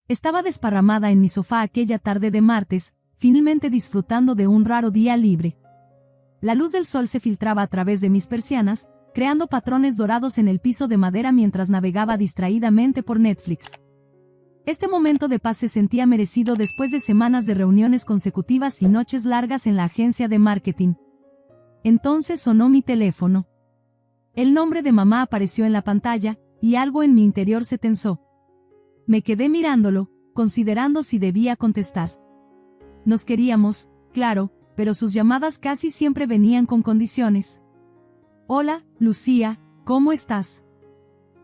Estaba desparramada en mi sofá aquella tarde de martes, finalmente disfrutando de un raro día libre. La luz del sol se filtraba a través de mis persianas, creando patrones dorados en el piso de madera mientras navegaba distraídamente por Netflix. Este momento de paz se sentía merecido después de semanas de reuniones consecutivas y noches largas en la agencia de marketing. Entonces sonó mi teléfono. El nombre de mamá apareció en la pantalla, y algo en mi interior se tensó. Me quedé mirándolo, considerando si debía contestar. Nos queríamos, claro, pero sus llamadas casi siempre venían con condiciones. Hola, Lucía, ¿cómo estás?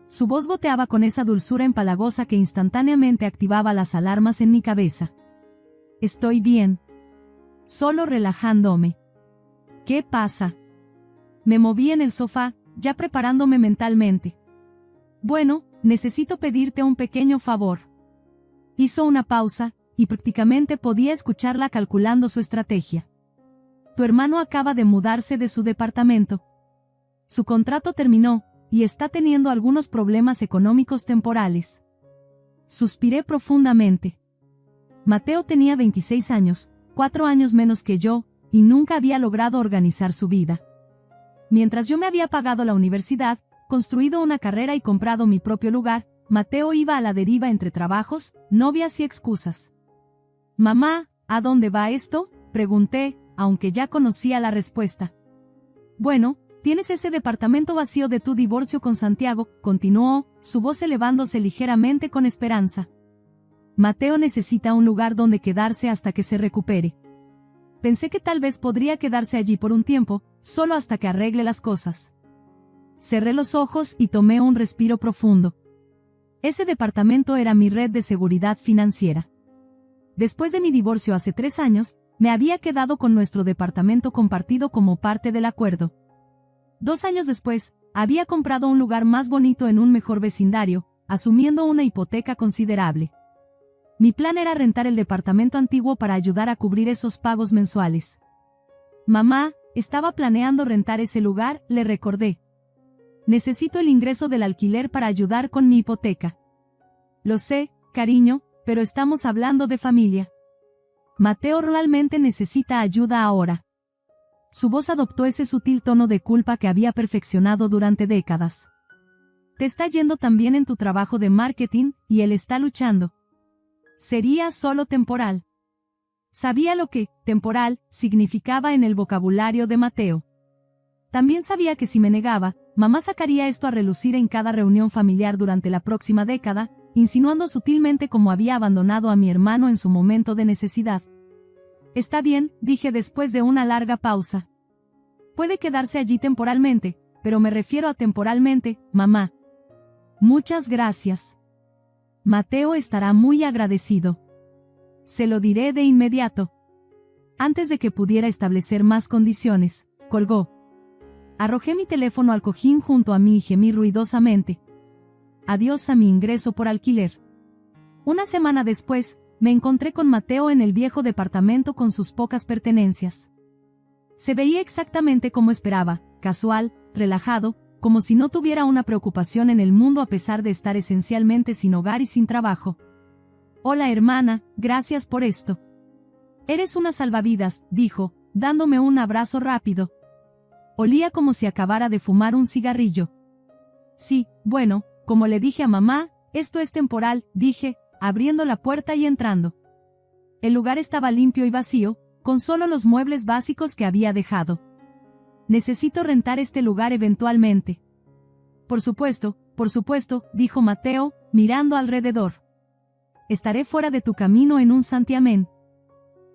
Su voz goteaba con esa dulzura empalagosa que instantáneamente activaba las alarmas en mi cabeza. Estoy bien. Solo relajándome. ¿Qué pasa? Me moví en el sofá, ya preparándome mentalmente. Bueno, necesito pedirte un pequeño favor. Hizo una pausa, y prácticamente podía escucharla calculando su estrategia. Tu hermano acaba de mudarse de su departamento. Su contrato terminó, y está teniendo algunos problemas económicos temporales. Suspiré profundamente. Mateo tenía 26 años, 4 años menos que yo, y nunca había logrado organizar su vida. Mientras yo me había pagado la universidad, construido una carrera y comprado mi propio lugar, Mateo iba a la deriva entre trabajos, novias y excusas. «Mamá, ¿a dónde va esto?», pregunté, aunque ya conocía la respuesta. «Bueno, tienes ese departamento vacío de tu divorcio con Santiago», continuó, su voz elevándose ligeramente con esperanza. «Mateo necesita un lugar donde quedarse hasta que se recupere. Pensé que tal vez podría quedarse allí por un tiempo, solo hasta que arregle las cosas». Cerré los ojos y tomé un respiro profundo. Ese departamento era mi red de seguridad financiera. Después de mi divorcio hace 3 años, me había quedado con nuestro departamento compartido como parte del acuerdo. 2 años después, había comprado un lugar más bonito en un mejor vecindario, asumiendo una hipoteca considerable. Mi plan era rentar el departamento antiguo para ayudar a cubrir esos pagos mensuales. «Mamá, estaba planeando rentar ese lugar», le recordé. «Necesito el ingreso del alquiler para ayudar con mi hipoteca». «Lo sé, cariño, pero estamos hablando de familia. Mateo realmente necesita ayuda ahora». Su voz adoptó ese sutil tono de culpa que había perfeccionado durante décadas. «Te está yendo tan bien en tu trabajo de marketing, y él está luchando. Sería solo temporal». Sabía lo que «temporal» significaba en el vocabulario de Mateo. También sabía que si me negaba, mamá sacaría esto a relucir en cada reunión familiar durante la próxima década, insinuando sutilmente cómo había abandonado a mi hermano en su momento de necesidad. «Está bien», dije después de una larga pausa. «Puede quedarse allí temporalmente, pero me refiero a temporalmente, mamá». «Muchas gracias. Mateo estará muy agradecido. Se lo diré de inmediato». Antes de que pudiera establecer más condiciones, colgó. Arrojé mi teléfono al cojín junto a mí y gemí ruidosamente. Adiós a mi ingreso por alquiler. Una semana después, me encontré con Mateo en el viejo departamento con sus pocas pertenencias. Se veía exactamente como esperaba, casual, relajado, como si no tuviera una preocupación en el mundo a pesar de estar esencialmente sin hogar y sin trabajo. «Hola hermana, gracias por esto. Eres una salvavidas», dijo, dándome un abrazo rápido. Olía como si acabara de fumar un cigarrillo. «Sí, bueno, como le dije a mamá, esto es temporal», dije, abriendo la puerta y entrando. El lugar estaba limpio y vacío, con solo los muebles básicos que había dejado. «Necesito rentar este lugar eventualmente». Por supuesto», dijo Mateo, mirando alrededor. «Estaré fuera de tu camino en un santiamén.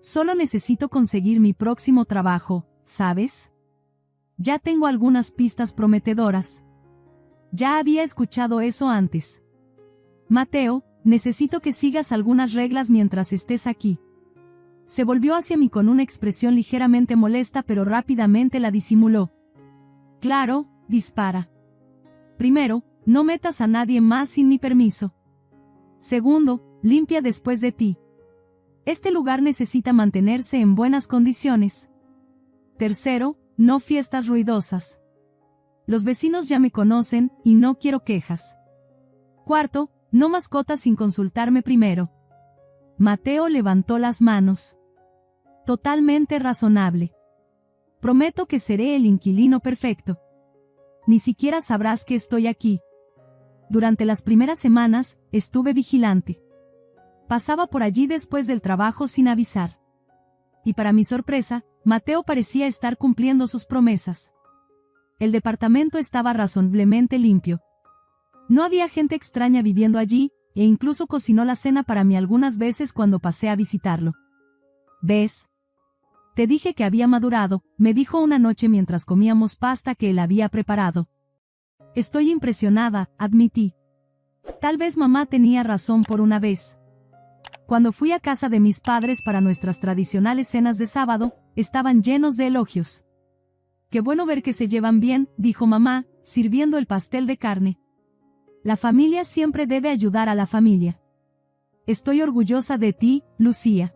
Solo necesito conseguir mi próximo trabajo, ¿sabes? Ya tengo algunas pistas prometedoras». Ya había escuchado eso antes. «Mateo, necesito que sigas algunas reglas mientras estés aquí». Se volvió hacia mí con una expresión ligeramente molesta, pero rápidamente la disimuló. «Claro, dispara. Primero, no metas a nadie más sin mi permiso. Segundo, limpia después de ti. Este lugar necesita mantenerse en buenas condiciones. Tercero, no fiestas ruidosas. Los vecinos ya me conocen, y no quiero quejas. Cuarto, no mascotas sin consultarme primero». Mateo levantó las manos. Totalmente razonable. Prometo que seré el inquilino perfecto. Ni siquiera sabrás que estoy aquí. Durante las primeras semanas, estuve vigilante. Pasaba por allí después del trabajo sin avisar. Y para mi sorpresa, Mateo parecía estar cumpliendo sus promesas. El departamento estaba razonablemente limpio. No había gente extraña viviendo allí, e incluso cocinó la cena para mí algunas veces cuando pasé a visitarlo. ¿Ves? Te dije que había madurado, me dijo una noche mientras comíamos pasta que él había preparado. Estoy impresionada, admití. Tal vez mamá tenía razón por una vez. Cuando fui a casa de mis padres para nuestras tradicionales cenas de sábado, estaban llenos de elogios. Qué bueno ver que se llevan bien, dijo mamá, sirviendo el pastel de carne. La familia siempre debe ayudar a la familia. Estoy orgullosa de ti, Lucía.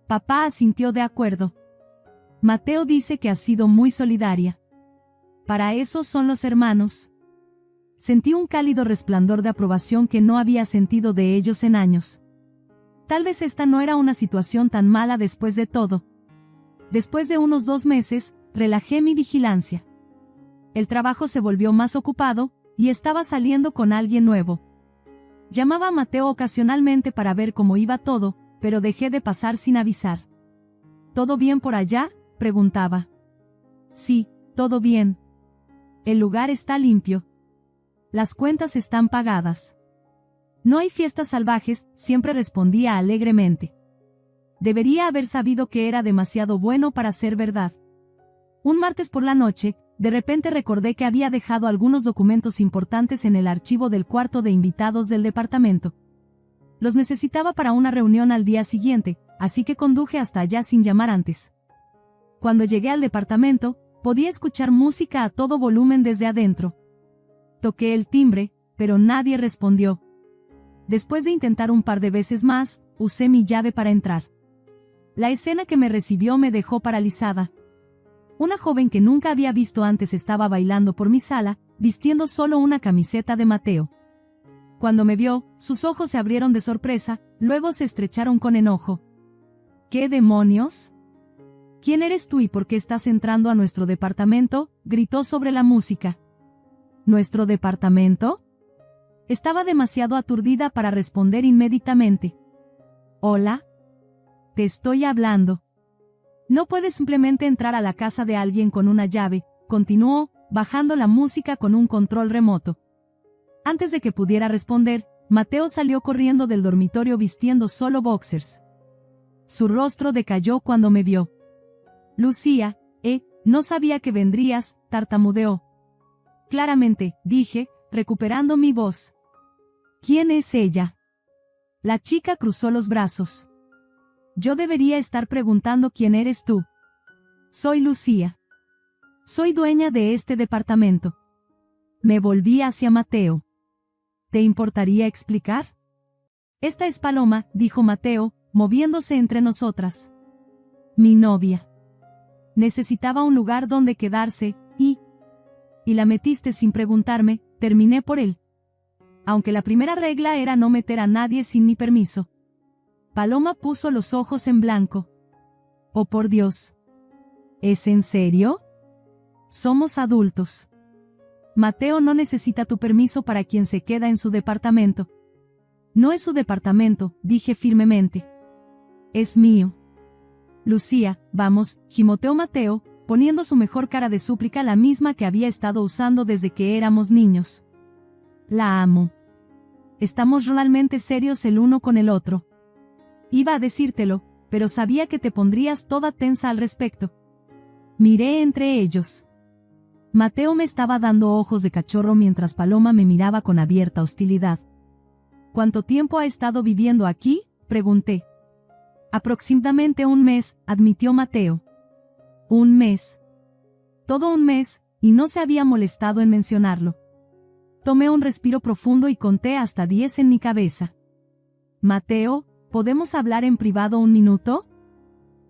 Papá asintió de acuerdo. Mateo dice que has sido muy solidaria. Para eso son los hermanos. Sentí un cálido resplandor de aprobación que no había sentido de ellos en años. Tal vez esta no era una situación tan mala después de todo. Después de unos 2 meses, relajé mi vigilancia. El trabajo se volvió más ocupado, y estaba saliendo con alguien nuevo. Llamaba a Mateo ocasionalmente para ver cómo iba todo, pero dejé de pasar sin avisar. ¿Todo bien por allá?, preguntaba. Sí, todo bien. El lugar está limpio. Las cuentas están pagadas. No hay fiestas salvajes, siempre respondía alegremente. Debería haber sabido que era demasiado bueno para ser verdad. Un martes por la noche, de repente recordé que había dejado algunos documentos importantes en el archivo del cuarto de invitados del departamento. Los necesitaba para una reunión al día siguiente, así que conduje hasta allá sin llamar antes. Cuando llegué al departamento, podía escuchar música a todo volumen desde adentro. Toqué el timbre, pero nadie respondió. Después de intentar un par de veces más, usé mi llave para entrar. La escena que me recibió me dejó paralizada. Una joven que nunca había visto antes estaba bailando por mi sala, vistiendo solo una camiseta de Mateo. Cuando me vio, sus ojos se abrieron de sorpresa, luego se estrecharon con enojo. ¿Qué demonios? ¿Quién eres tú y por qué estás entrando a nuestro departamento?, gritó sobre la música. ¿Nuestro departamento? Estaba demasiado aturdida para responder inmediatamente. ¿Hola? Te estoy hablando. No puedes simplemente entrar a la casa de alguien con una llave, continuó, bajando la música con un control remoto. Antes de que pudiera responder, Mateo salió corriendo del dormitorio vistiendo solo boxers. Su rostro decayó cuando me vio. Lucía, no sabía que vendrías, tartamudeó. Claramente, dije, recuperando mi voz. ¿Quién es ella? La chica cruzó los brazos. Yo debería estar preguntando quién eres tú. Soy Lucía. Soy dueña de este departamento. Me volví hacia Mateo. ¿Te importaría explicar? Esta es Paloma, dijo Mateo, moviéndose entre nosotras. Mi novia. Necesitaba un lugar donde quedarse, y la metiste sin preguntarme, terminé por él. Aunque la primera regla era no meter a nadie sin mi permiso. Paloma puso los ojos en blanco. Oh por Dios. ¿Es en serio? Somos adultos. Mateo no necesita tu permiso para quien se queda en su departamento. No es su departamento, dije firmemente. Es mío. Lucía, vamos, gimoteó Mateo, poniendo su mejor cara de súplica, la misma que había estado usando desde que éramos niños. La amo. Estamos realmente serios el uno con el otro. Iba a decírtelo, pero sabía que te pondrías toda tensa al respecto. Miré entre ellos. Mateo me estaba dando ojos de cachorro mientras Paloma me miraba con abierta hostilidad. ¿Cuánto tiempo ha estado viviendo aquí?, pregunté. Aproximadamente 1 mes, admitió Mateo. 1 mes. Todo 1 mes, y no se había molestado en mencionarlo. Tomé un respiro profundo y conté hasta 10 en mi cabeza. Mateo, ¿podemos hablar en privado 1 minuto?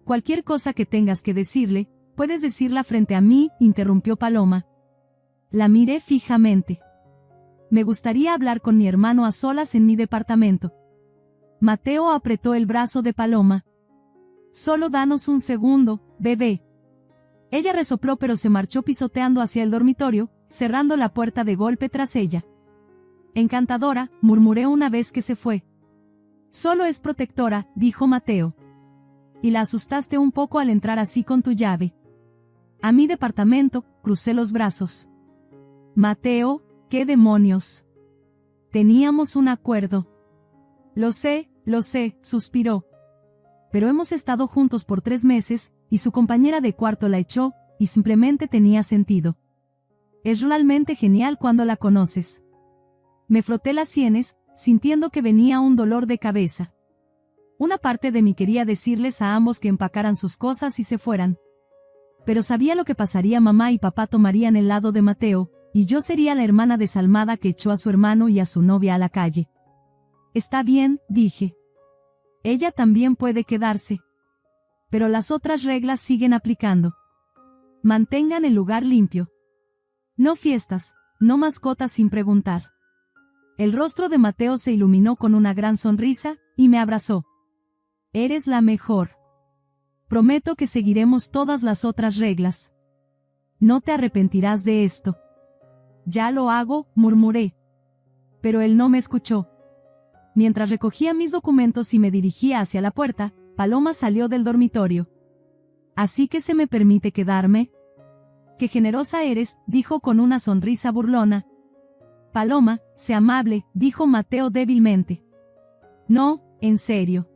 Cualquier cosa que tengas que decirle, puedes decirla frente a mí, interrumpió Paloma. La miré fijamente. Me gustaría hablar con mi hermano a solas en mi departamento. Mateo apretó el brazo de Paloma. Solo danos un segundo, bebé. Ella resopló pero se marchó pisoteando hacia el dormitorio, cerrando la puerta de golpe tras ella. Encantadora, murmuré una vez que se fue. Solo es protectora, dijo Mateo. Y la asustaste un poco al entrar así con tu llave. A mi departamento, crucé los brazos. Mateo, ¿qué demonios? Teníamos un acuerdo. Lo sé, suspiró. Pero hemos estado juntos por 3 meses, y su compañera de cuarto la echó, y simplemente tenía sentido. Es realmente genial cuando la conoces. Me froté las sienes, sintiendo que venía un dolor de cabeza. Una parte de mí quería decirles a ambos que empacaran sus cosas y se fueran. Pero sabía lo que pasaría. Mamá y papá tomarían el lado de Mateo, y yo sería la hermana desalmada que echó a su hermano y a su novia a la calle. Está bien, dije. Ella también puede quedarse. Pero las otras reglas siguen aplicando. Mantengan el lugar limpio. No fiestas, no mascotas sin preguntar. El rostro de Mateo se iluminó con una gran sonrisa, y me abrazó. Eres la mejor. Prometo que seguiremos todas las otras reglas. No te arrepentirás de esto. Ya lo hago, murmuré. Pero él no me escuchó. Mientras recogía mis documentos y me dirigía hacia la puerta, Paloma salió del dormitorio. ¿Así que se me permite quedarme? Qué generosa eres, dijo con una sonrisa burlona. Paloma, sé amable, dijo Mateo débilmente. No, en serio.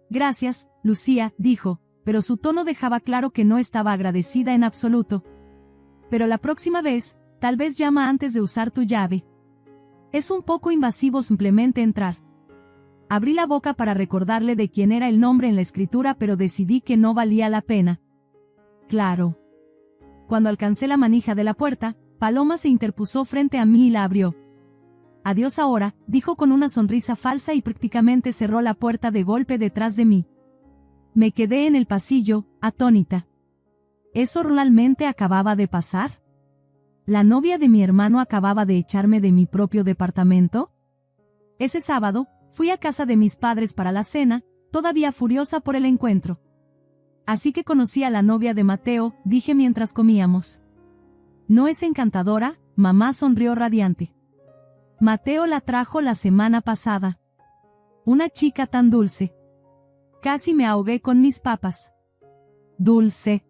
Gracias, Lucía, dijo, pero su tono dejaba claro que no estaba agradecida en absoluto. Pero la próxima vez, tal vez llama antes de usar tu llave. Es un poco invasivo simplemente entrar. Abrí la boca para recordarle de quién era el nombre en la escritura, pero decidí que no valía la pena. Claro. Cuando alcancé la manija de la puerta, Paloma se interpuso frente a mí y la abrió. Adiós ahora, dijo con una sonrisa falsa y prácticamente cerró la puerta de golpe detrás de mí. Me quedé en el pasillo, atónita. ¿Eso realmente acababa de pasar? ¿La novia de mi hermano acababa de echarme de mi propio departamento? Ese sábado, fui a casa de mis padres para la cena, todavía furiosa por el encuentro. Así que conocí a la novia de Mateo, dije mientras comíamos. ¿No es encantadora? Mamá sonrió radiante. Mateo la trajo la semana pasada. Una chica tan dulce. Casi me ahogué con mis papas. Dulce.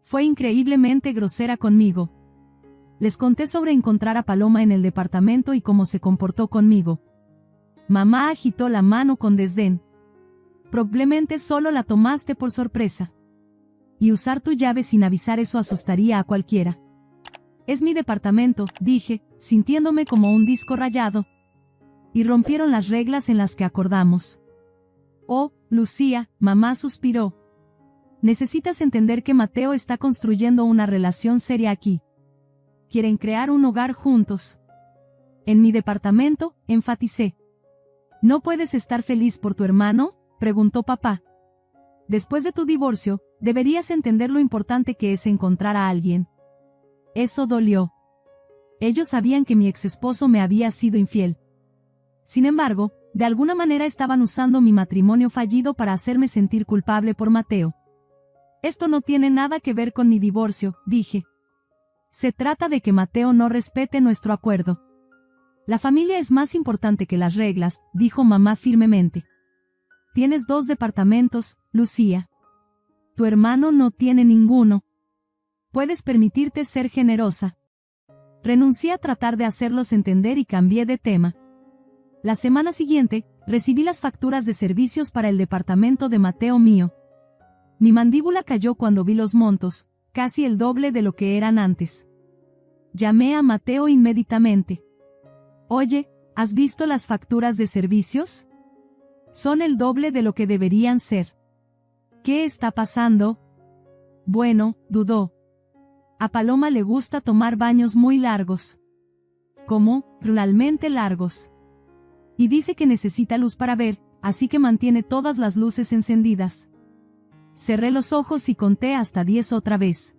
Fue increíblemente grosera conmigo. Les conté sobre encontrar a Paloma en el departamento y cómo se comportó conmigo. Mamá agitó la mano con desdén. Probablemente solo la tomaste por sorpresa. Y usar tu llave sin avisar, eso asustaría a cualquiera. Es mi departamento, dije, sintiéndome como un disco rayado. Y rompieron las reglas en las que acordamos. Oh, Lucía, mamá suspiró. Necesitas entender que Mateo está construyendo una relación seria aquí. Quieren crear un hogar juntos. En mi departamento, enfaticé. ¿No puedes estar feliz por tu hermano?, preguntó papá. Después de tu divorcio, deberías entender lo importante que es encontrar a alguien. Eso dolió. Ellos sabían que mi exesposo me había sido infiel. Sin embargo, de alguna manera estaban usando mi matrimonio fallido para hacerme sentir culpable por Mateo. Esto no tiene nada que ver con mi divorcio, dije. Se trata de que Mateo no respete nuestro acuerdo. La familia es más importante que las reglas, dijo mamá firmemente. Tienes 2 departamentos, Lucía. Tu hermano no tiene ninguno. Puedes permitirte ser generosa. Renuncié a tratar de hacerlos entender y cambié de tema. La semana siguiente, recibí las facturas de servicios para el departamento de Mateo mío. Mi mandíbula cayó cuando vi los montos, casi el doble de lo que eran antes. Llamé a Mateo inmediatamente. Oye, ¿has visto las facturas de servicios? Son el doble de lo que deberían ser. ¿Qué está pasando? Bueno, dudó. A Paloma le gusta tomar baños muy largos. ¿Cómo? Realmente largos. Y dice que necesita luz para ver, así que mantiene todas las luces encendidas. Cerré los ojos y conté hasta 10 otra vez.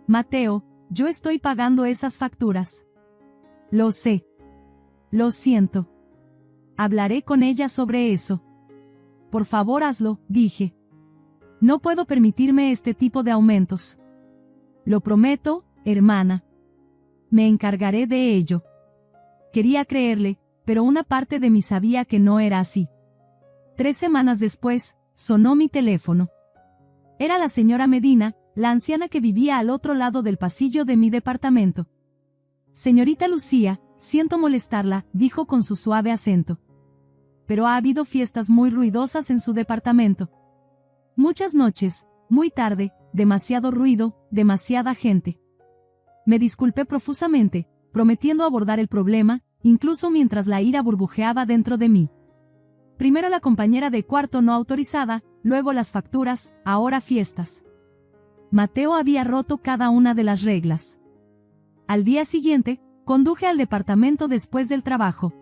Mateo, yo estoy pagando esas facturas. Lo sé. Lo siento. Hablaré con ella sobre eso. Por favor, hazlo, dije. No puedo permitirme este tipo de aumentos. Lo prometo, hermana. Me encargaré de ello. Quería creerle, pero una parte de mí sabía que no era así. 3 semanas después, sonó mi teléfono. Era la señora Medina, la anciana que vivía al otro lado del pasillo de mi departamento. Señorita Lucía, siento molestarla, dijo con su suave acento. Pero ha habido fiestas muy ruidosas en su departamento. Muchas noches, muy tarde, demasiado ruido, demasiada gente. Me disculpé profusamente, prometiendo abordar el problema, incluso mientras la ira burbujeaba dentro de mí. Primero la compañera de cuarto no autorizada, luego las facturas, ahora fiestas. Mateo había roto cada una de las reglas. Al día siguiente, conduje al departamento después del trabajo.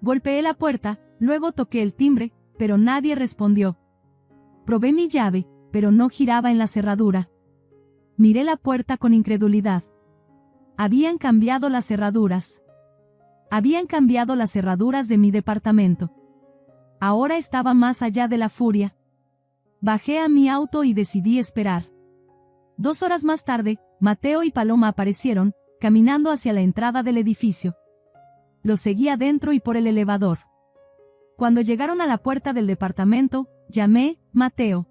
Golpeé la puerta, luego toqué el timbre, pero nadie respondió. Probé mi llave, pero no giraba en la cerradura. Miré la puerta con incredulidad. Habían cambiado las cerraduras. Habían cambiado las cerraduras de mi departamento. Ahora estaba más allá de la furia. Bajé a mi auto y decidí esperar. 2 horas más tarde, Mateo y Paloma aparecieron, caminando hacia la entrada del edificio. Los seguí adentro y por el elevador. Cuando llegaron a la puerta del departamento, llamé, Mateo.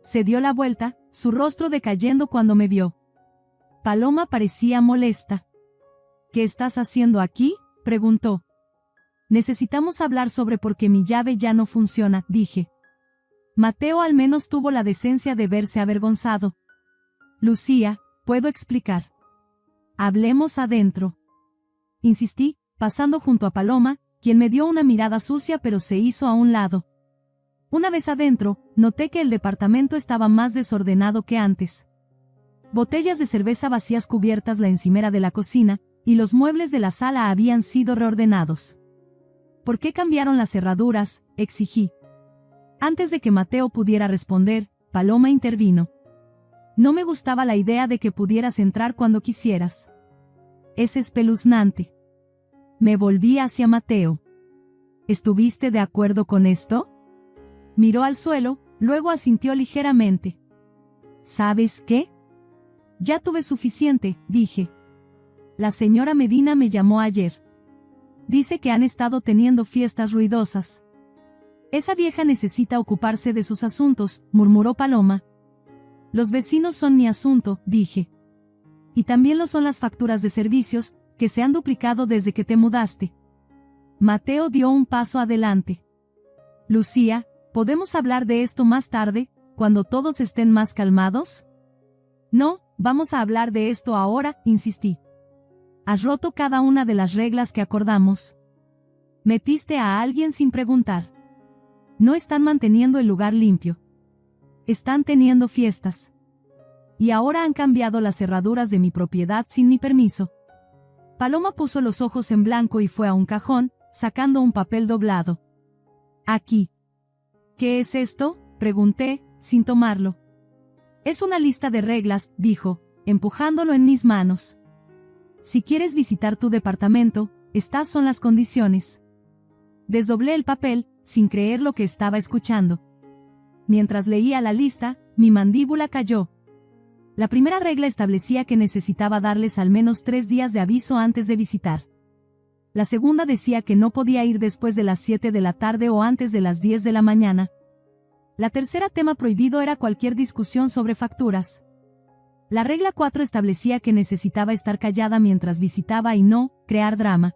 Se dio la vuelta, su rostro decayendo cuando me vio. Paloma parecía molesta. ¿Qué estás haciendo aquí?, preguntó. Necesitamos hablar sobre por qué mi llave ya no funciona, dije. Mateo al menos tuvo la decencia de verse avergonzado. Lucía, puedo explicar. Hablemos adentro. Insistí, pasando junto a Paloma, quien me dio una mirada sucia pero se hizo a un lado. Una vez adentro, noté que el departamento estaba más desordenado que antes. Botellas de cerveza vacías cubiertas la encimera de la cocina, y los muebles de la sala habían sido reordenados. ¿Por qué cambiaron las cerraduras?, exigí. Antes de que Mateo pudiera responder, Paloma intervino. No me gustaba la idea de que pudieras entrar cuando quisieras. Es espeluznante. Me volví hacia Mateo. ¿Estuviste de acuerdo con esto? Miró al suelo, luego asintió ligeramente. ¿Sabes qué? Ya tuve suficiente, dije. La señora Medina me llamó ayer. Dice que han estado teniendo fiestas ruidosas. Esa vieja necesita ocuparse de sus asuntos, murmuró Paloma. Los vecinos son mi asunto, dije. Y también lo son las facturas de servicios, que se han duplicado desde que te mudaste. Mateo dio un paso adelante. Lucía, ¿podemos hablar de esto más tarde, cuando todos estén más calmados? No, vamos a hablar de esto ahora, insistí. Has roto cada una de las reglas que acordamos. Metiste a alguien sin preguntar. No están manteniendo el lugar limpio. Están teniendo fiestas. Y ahora han cambiado las cerraduras de mi propiedad sin mi permiso. Paloma puso los ojos en blanco y fue a un cajón, sacando un papel doblado. Aquí. ¿Qué es esto?, pregunté, sin tomarlo. Es una lista de reglas, dijo, empujándolo en mis manos. Si quieres visitar tu departamento, estas son las condiciones. Desdoblé el papel, sin creer lo que estaba escuchando. Mientras leía la lista, mi mandíbula cayó. La primera regla establecía que necesitaba darles al menos 3 días de aviso antes de visitar. La segunda decía que no podía ir después de las 7 de la tarde o antes de las 10 de la mañana. La tercera tema prohibido era cualquier discusión sobre facturas. La regla 4 establecía que necesitaba estar callada mientras visitaba y no crear drama.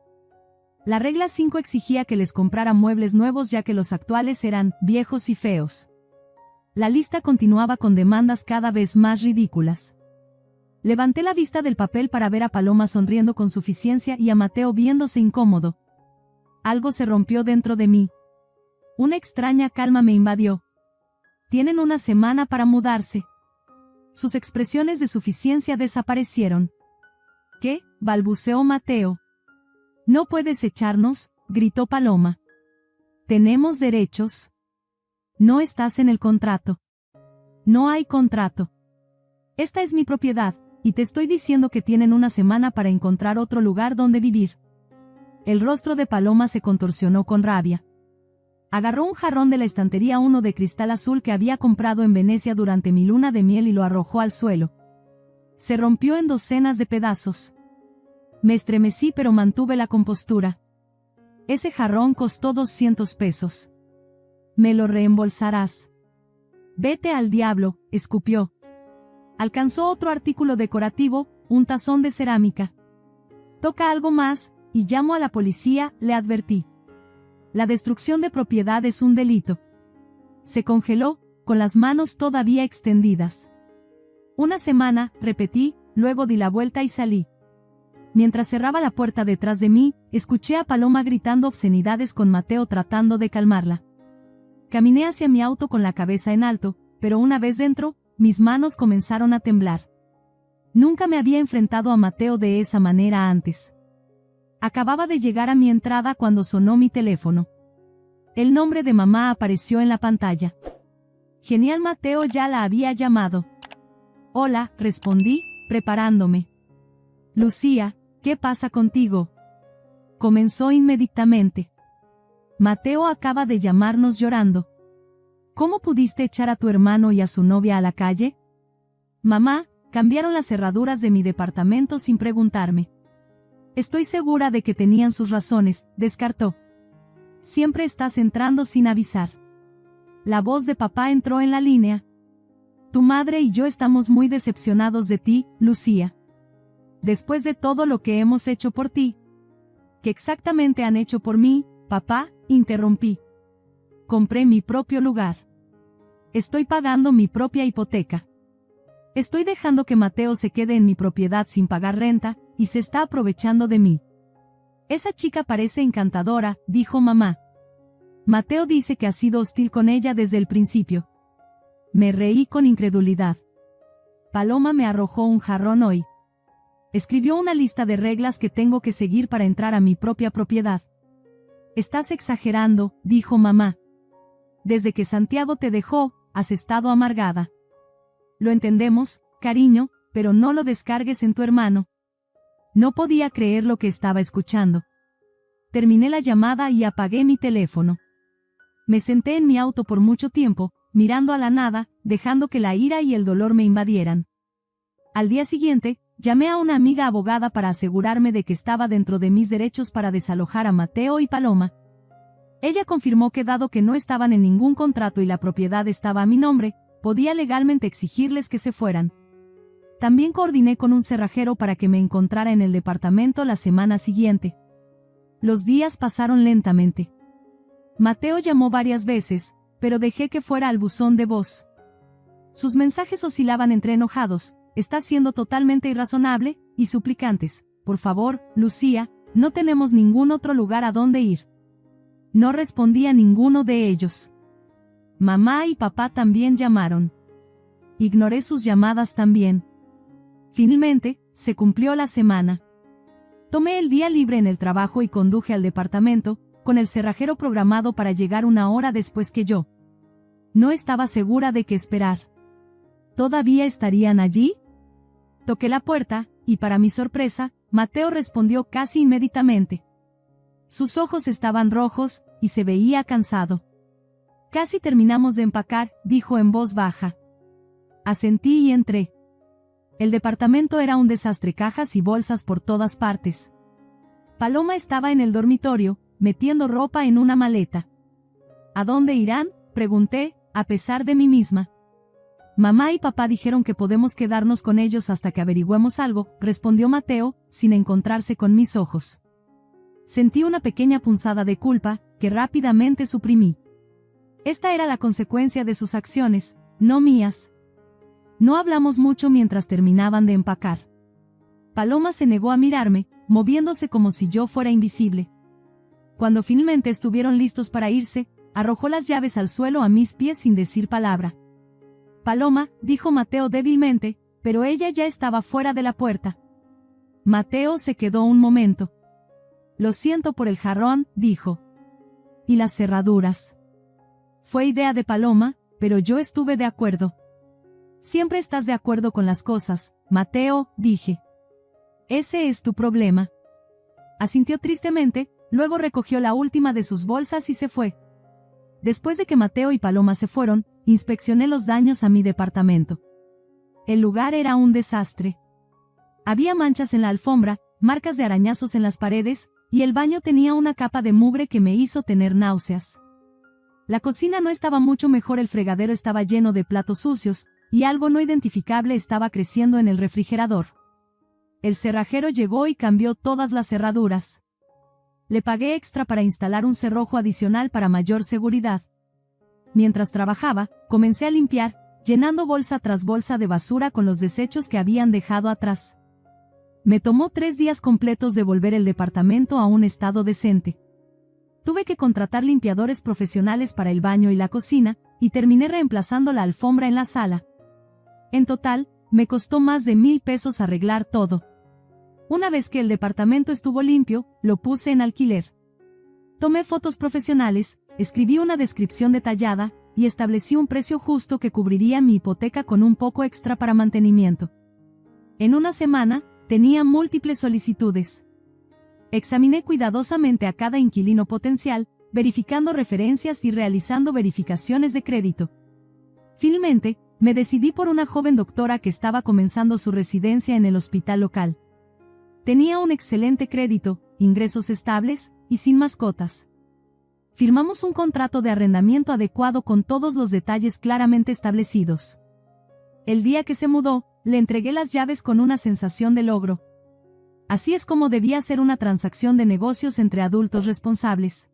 La regla 5 exigía que les comprara muebles nuevos ya que los actuales eran viejos y feos. La lista continuaba con demandas cada vez más ridículas. Levanté la vista del papel para ver a Paloma sonriendo con suficiencia y a Mateo viéndose incómodo. Algo se rompió dentro de mí. Una extraña calma me invadió. Tienen una semana para mudarse. Sus expresiones de suficiencia desaparecieron. ¿Qué?, balbuceó Mateo. No puedes echarnos, gritó Paloma. Tenemos derechos. No estás en el contrato. No hay contrato. Esta es mi propiedad, y te estoy diciendo que tienen una semana para encontrar otro lugar donde vivir. El rostro de Paloma se contorsionó con rabia. Agarró un jarrón de la estantería, uno de cristal azul que había comprado en Venecia durante mi luna de miel, y lo arrojó al suelo. Se rompió en docenas de pedazos. Me estremecí, pero mantuve la compostura. Ese jarrón costó 200 pesos. Me lo reembolsarás. Vete al diablo, escupió. Alcanzó otro artículo decorativo, un tazón de cerámica. Toca algo más, y llamo a la policía, le advertí. La destrucción de propiedad es un delito. Se congeló, con las manos todavía extendidas. Una semana, repetí, luego di la vuelta y salí. Mientras cerraba la puerta detrás de mí, escuché a Paloma gritando obscenidades con Mateo tratando de calmarla. Caminé hacia mi auto con la cabeza en alto, pero una vez dentro, mis manos comenzaron a temblar. Nunca me había enfrentado a Mateo de esa manera antes. Acababa de llegar a mi entrada cuando sonó mi teléfono. El nombre de mamá apareció en la pantalla. Genial, Mateo ya la había llamado. Hola, respondí, preparándome. Lucía, ¿qué pasa contigo? Comenzó inmediatamente. Mateo acaba de llamarnos llorando. ¿Cómo pudiste echar a tu hermano y a su novia a la calle? Mamá, cambiaron las cerraduras de mi departamento sin preguntarme. Estoy segura de que tenían sus razones, descartó. Siempre estás entrando sin avisar. La voz de papá entró en la línea. Tu madre y yo estamos muy decepcionados de ti, Lucía. Después de todo lo que hemos hecho por ti. ¿Qué exactamente han hecho por mí, papá? Interrumpí. Compré mi propio lugar. Estoy pagando mi propia hipoteca. Estoy dejando que Mateo se quede en mi propiedad sin pagar renta, y se está aprovechando de mí. Esa chica parece encantadora, dijo mamá. Mateo dice que ha sido hostil con ella desde el principio. Me reí con incredulidad. Paloma me arrojó un jarrón hoy. Escribió una lista de reglas que tengo que seguir para entrar a mi propia propiedad. Estás exagerando, dijo mamá. Desde que Santiago te dejó, has estado amargada. Lo entendemos, cariño, pero no lo descargues en tu hermano. No podía creer lo que estaba escuchando. Terminé la llamada y apagué mi teléfono. Me senté en mi auto por mucho tiempo, mirando a la nada, dejando que la ira y el dolor me invadieran. Al día siguiente, llamé a una amiga abogada para asegurarme de que estaba dentro de mis derechos para desalojar a Mateo y Paloma. Ella confirmó que dado que no estaban en ningún contrato y la propiedad estaba a mi nombre, podía legalmente exigirles que se fueran. También coordiné con un cerrajero para que me encontrara en el departamento la semana siguiente. Los días pasaron lentamente. Mateo llamó varias veces, pero dejé que fuera al buzón de voz. Sus mensajes oscilaban entre enojados, «Estás siendo totalmente irrazonable», y suplicantes, «Por favor, Lucía, no tenemos ningún otro lugar a donde ir». No respondí a ninguno de ellos. Mamá y papá también llamaron. Ignoré sus llamadas también. Finalmente, se cumplió la semana. Tomé el día libre en el trabajo y conduje al departamento, con el cerrajero programado para llegar una hora después que yo. No estaba segura de qué esperar. ¿Todavía estarían allí? Toqué la puerta, y para mi sorpresa, Mateo respondió casi inmediatamente. Sus ojos estaban rojos, y se veía cansado. Casi terminamos de empacar, dijo en voz baja. Asentí y entré. El departamento era un desastre, cajas y bolsas por todas partes. Paloma estaba en el dormitorio, metiendo ropa en una maleta. ¿A dónde irán?, pregunté, a pesar de mí misma. Mamá y papá dijeron que podemos quedarnos con ellos hasta que averigüemos algo, respondió Mateo, sin encontrarse con mis ojos. Sentí una pequeña punzada de culpa, que rápidamente suprimí. Esta era la consecuencia de sus acciones, no mías. No hablamos mucho mientras terminaban de empacar. Paloma se negó a mirarme, moviéndose como si yo fuera invisible. Cuando finalmente estuvieron listos para irse, arrojó las llaves al suelo a mis pies sin decir palabra. Paloma, dijo Mateo débilmente, pero ella ya estaba fuera de la puerta. Mateo se quedó un momento. Lo siento por el jarrón, dijo. Y las cerraduras. Fue idea de Paloma, pero yo estuve de acuerdo. Siempre estás de acuerdo con las cosas, Mateo, dije. Ese es tu problema. Asintió tristemente, luego recogió la última de sus bolsas y se fue. Después de que Mateo y Paloma se fueron, inspeccioné los daños a mi departamento. El lugar era un desastre. Había manchas en la alfombra, marcas de arañazos en las paredes, y el baño tenía una capa de mugre que me hizo tener náuseas. La cocina no estaba mucho mejor, el fregadero estaba lleno de platos sucios, y algo no identificable estaba creciendo en el refrigerador. El cerrajero llegó y cambió todas las cerraduras. Le pagué extra para instalar un cerrojo adicional para mayor seguridad. Mientras trabajaba, comencé a limpiar, llenando bolsa tras bolsa de basura con los desechos que habían dejado atrás. Me tomó 3 días completos devolver el departamento a un estado decente. Tuve que contratar limpiadores profesionales para el baño y la cocina, y terminé reemplazando la alfombra en la sala. En total, me costó más de $1,000 arreglar todo. Una vez que el departamento estuvo limpio, lo puse en alquiler. Tomé fotos profesionales, escribí una descripción detallada, y establecí un precio justo que cubriría mi hipoteca con un poco extra para mantenimiento. En una semana, tenía múltiples solicitudes. Examiné cuidadosamente a cada inquilino potencial, verificando referencias y realizando verificaciones de crédito. Finalmente, me decidí por una joven doctora que estaba comenzando su residencia en el hospital local. Tenía un excelente crédito, ingresos estables, y sin mascotas. Firmamos un contrato de arrendamiento adecuado con todos los detalles claramente establecidos. El día que se mudó, le entregué las llaves con una sensación de logro. Así es como debía ser una transacción de negocios entre adultos responsables.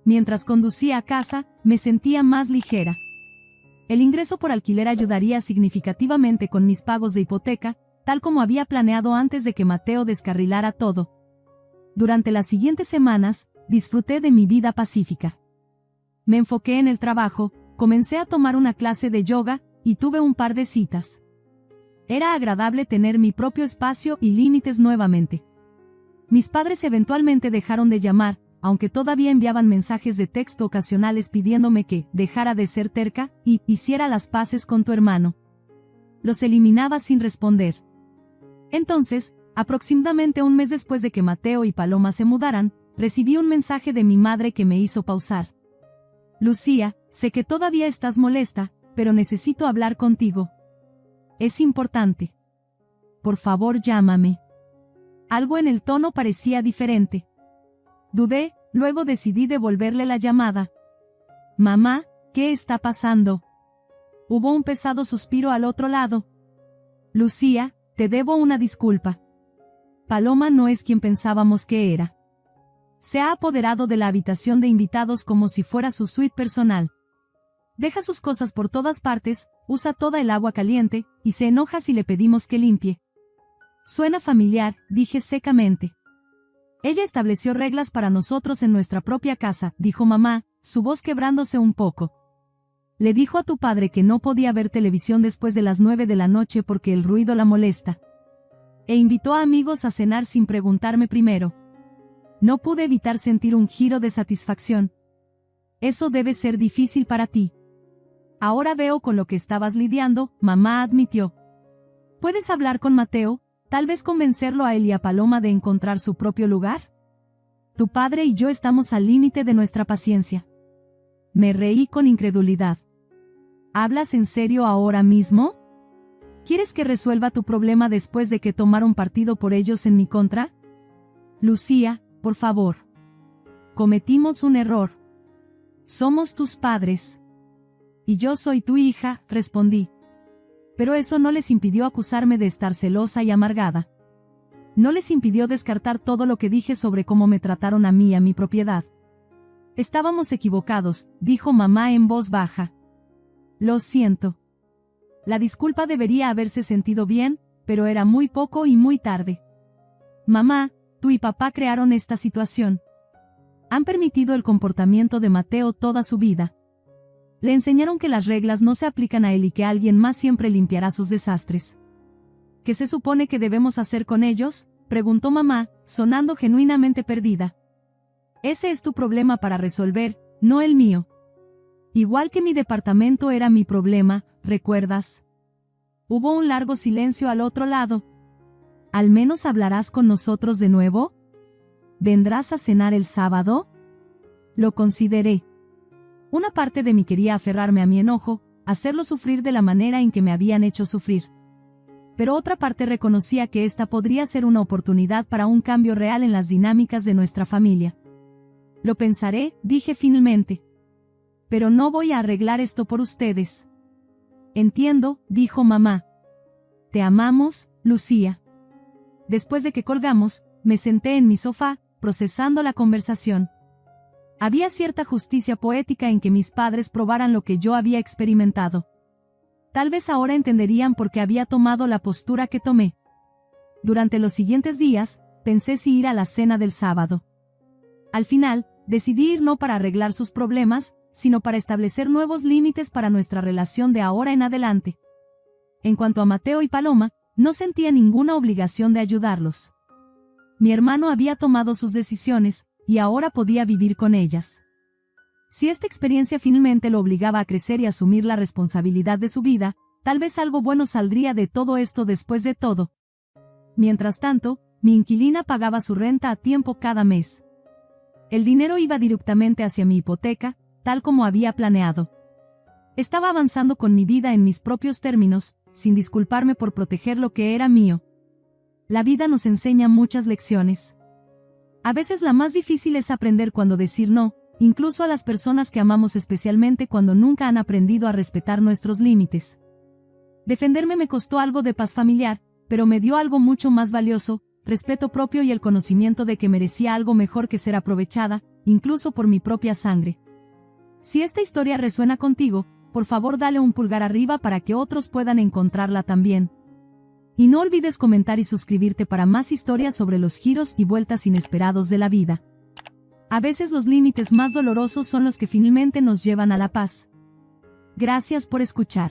Mientras conducía a casa, me sentía más ligera. El ingreso por alquiler ayudaría significativamente con mis pagos de hipoteca, tal como había planeado antes de que Mateo descarrilara todo. Durante las siguientes semanas, disfruté de mi vida pacífica. Me enfoqué en el trabajo, comencé a tomar una clase de yoga, y tuve un par de citas. Era agradable tener mi propio espacio y límites nuevamente. Mis padres eventualmente dejaron de llamar, aunque todavía enviaban mensajes de texto ocasionales pidiéndome que dejara de ser terca y hiciera las paces con tu hermano. Los eliminaba sin responder. Entonces, aproximadamente un mes después de que Mateo y Paloma se mudaran, recibí un mensaje de mi madre que me hizo pausar. Lucía, sé que todavía estás molesta, pero necesito hablar contigo. Es importante. Por favor, llámame. Algo en el tono parecía diferente. Dudé, luego decidí devolverle la llamada. Mamá, ¿qué está pasando? Hubo un pesado suspiro al otro lado. Lucía, te debo una disculpa. Paloma no es quien pensábamos que era. Se ha apoderado de la habitación de invitados como si fuera su suite personal. Deja sus cosas por todas partes, usa toda el agua caliente, y se enoja si le pedimos que limpie. Suena familiar, dije secamente. Ella estableció reglas para nosotros en nuestra propia casa, dijo mamá, su voz quebrándose un poco. Le dijo a tu padre que no podía ver televisión después de las 9 de la noche porque el ruido la molesta. E invitó a amigos a cenar sin preguntarme primero. No pude evitar sentir un giro de satisfacción. Eso debe ser difícil para ti. Ahora veo con lo que estabas lidiando, mamá admitió. ¿Puedes hablar con Mateo? Tal vez convencerlo a él y a Paloma de encontrar su propio lugar. Tu padre y yo estamos al límite de nuestra paciencia. Me reí con incredulidad. ¿Hablas en serio ahora mismo? ¿Quieres que resuelva tu problema después de que tomaron partido por ellos en mi contra? Lucía, por favor. Cometimos un error. Somos tus padres. Y yo soy tu hija, respondí. Pero eso no les impidió acusarme de estar celosa y amargada. No les impidió descartar todo lo que dije sobre cómo me trataron a mí y a mi propiedad. Estábamos equivocados, dijo mamá en voz baja. Lo siento. La disculpa debería haberse sentido bien, pero era muy poco y muy tarde. Mamá, tú y papá crearon esta situación. Han permitido el comportamiento de Mateo toda su vida. Le enseñaron que las reglas no se aplican a él y que alguien más siempre limpiará sus desastres. ¿Qué se supone que debemos hacer con ellos?, preguntó mamá, sonando genuinamente perdida. Ese es tu problema para resolver, no el mío. Igual que mi departamento era mi problema, ¿recuerdas? Hubo un largo silencio al otro lado. ¿Al menos hablarás con nosotros de nuevo? ¿vendrás a cenar el sábado? Lo consideré. Una parte de mí quería aferrarme a mi enojo, hacerlo sufrir de la manera en que me habían hecho sufrir. Pero otra parte reconocía que esta podría ser una oportunidad para un cambio real en las dinámicas de nuestra familia. Lo pensaré, dije finalmente. Pero no voy a arreglar esto por ustedes. Entiendo, dijo mamá. Te amamos, Lucía. Después de que colgamos, me senté en mi sofá, procesando la conversación. Había cierta justicia poética en que mis padres probaran lo que yo había experimentado. Tal vez ahora entenderían por qué había tomado la postura que tomé. Durante los siguientes días, pensé si ir a la cena del sábado. Al final, decidí ir no para arreglar sus problemas, sino para establecer nuevos límites para nuestra relación de ahora en adelante. En cuanto a Mateo y Paloma, no sentía ninguna obligación de ayudarlos. Mi hermano había tomado sus decisiones, y ahora podía vivir con ellas. Si esta experiencia finalmente lo obligaba a crecer y asumir la responsabilidad de su vida, tal vez algo bueno saldría de todo esto después de todo. Mientras tanto, mi inquilina pagaba su renta a tiempo cada mes. El dinero iba directamente hacia mi hipoteca, tal como había planeado. Estaba avanzando con mi vida en mis propios términos, sin disculparme por proteger lo que era mío. La vida nos enseña muchas lecciones. A veces la más difícil es aprender cuándo decir no, incluso a las personas que amamos, especialmente cuando nunca han aprendido a respetar nuestros límites. Defenderme me costó algo de paz familiar, pero me dio algo mucho más valioso, respeto propio y el conocimiento de que merecía algo mejor que ser aprovechada, incluso por mi propia sangre. Si esta historia resuena contigo, por favor dale un pulgar arriba para que otros puedan encontrarla también. Y no olvides comentar y suscribirte para más historias sobre los giros y vueltas inesperados de la vida. A veces los límites más dolorosos son los que finalmente nos llevan a la paz. Gracias por escuchar.